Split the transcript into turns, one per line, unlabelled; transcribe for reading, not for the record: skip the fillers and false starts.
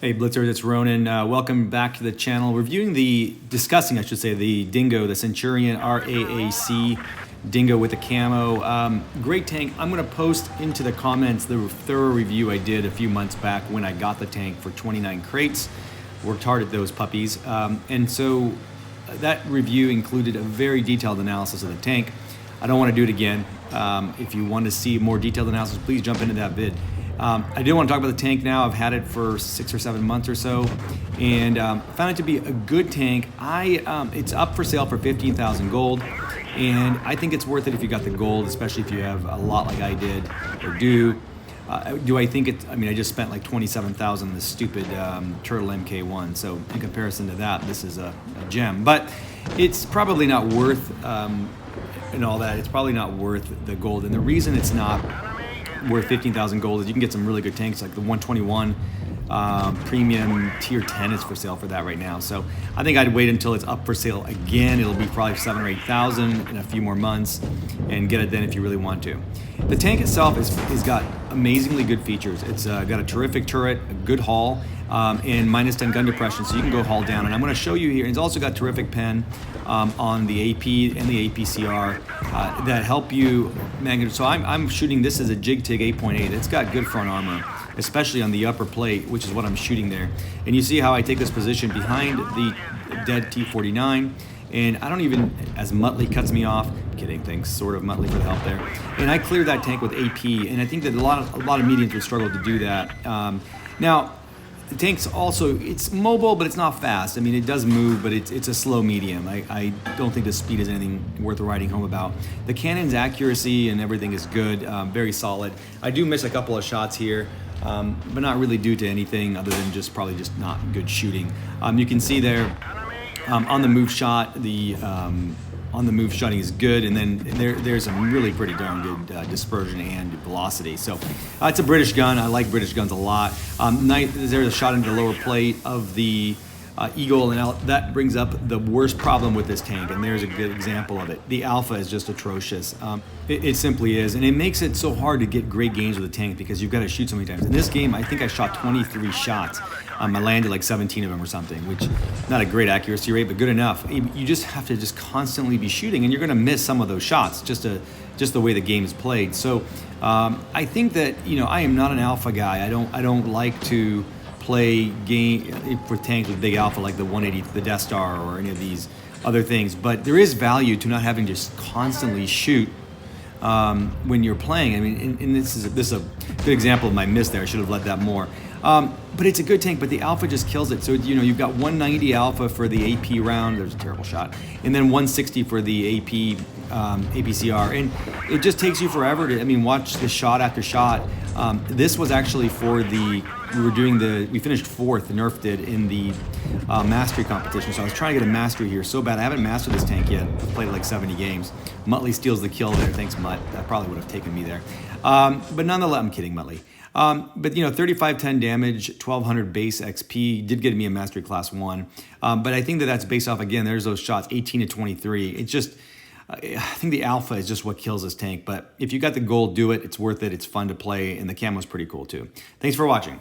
Hey Blitzers, it's Ronan. Welcome back to the channel. Discussing, the Dingo, the Centurion RAAC Dingo with the camo. Great tank. I'm going to post into the comments the thorough review I did a few months back when I got the tank for 29 crates. Worked hard at those puppies. And so that review included a very detailed analysis of the tank. I don't want to do it again. If you want to see more detailed analysis, please jump into that vid. I do want to talk about the tank now. I've had it for 6 or 7 months or so, and found it to be a good tank. It's up for sale for 15,000 gold, and I think it's worth it if you got the gold, especially if you have a lot like I did or do. Do I think it? I mean, I just spent like 27,000 on this stupid Turtle MK1. So in comparison to that, this is a gem. But it's probably not worth and all that. It's probably not worth the gold, and the reason it's not worth 15,000 gold is you can get some really good tanks like the 121 premium tier 10 is for sale for that right now. So I think I'd wait until it's up for sale again. It'll be probably 7,000 or 8,000 in a few more months, and get it then if you really want to. The tank itself is got amazingly good features. It's got a terrific turret, a good haul, and minus 10 gun depression, so you can go haul down. And I'm going to show you here. It's also got terrific pen on the AP and the APCR that help you manage. So I'm shooting this as a JigTig 8.8. It's got good front armor, especially on the upper plate, which is what I'm shooting there. And you see how I take this position behind the dead T49, and I don't even, as Muttley cuts me off, kidding, thanks, sort of Muttley for the help there. And I clear that tank with AP, and I think that a lot of mediums would struggle to do that. Now, the tank's also, it's mobile, but it's not fast. I mean, it does move, but it's a slow medium. I don't think the speed is anything worth writing home about. The cannon's accuracy and everything is good, very solid. I do miss a couple of shots here, but not really due to anything other than probably just not good shooting. You can see there on the move shot, on the move shotting is good, and then there's some really pretty darn good dispersion and velocity. So it's a British gun. I like British guns a lot. There's a shot into the lower plate of the Eagle, and that brings up the worst problem with this tank, and there's a good example of it. The alpha is just atrocious. It simply is, and it makes it so hard to get great games with the tank because you've got to shoot so many times. In this game, I think I shot 23 shots. I landed like 17 of them or something, which not a great accuracy rate, but good enough. You just have to just constantly be shooting, and you're going to miss some of those shots, just the way the game is played. So I think that, I am not an alpha guy. I don't like to play game for tanks with big alpha like the 180, the Death Star, or any of these other things. But there is value to not having to just constantly shoot when you're playing. I mean, and this is a good example of my miss there. I should have let that more. But it's a good tank, but the alpha just kills it. So, you've got 190 alpha for the AP round. There's a terrible shot. And then 160 for the AP, APCR. And it just takes you forever to, watch the shot after shot. This was actually for we finished 4th, Nerf did, in the mastery competition. So I was trying to get a mastery here so bad. I haven't mastered this tank yet. I've played like 70 games. Muttley steals the kill there. Thanks, Mutt. That probably would have taken me there. But nonetheless, I'm kidding, Muttley. But 3510 damage, 1200 base XP did get me a mastery class 1. But I think that's based off, again, there's those shots, 18 to 23. It's just, I think the alpha is just what kills this tank. But if you got the gold, do it. It's worth it. It's fun to play, and the camo's pretty cool too. Thanks for watching.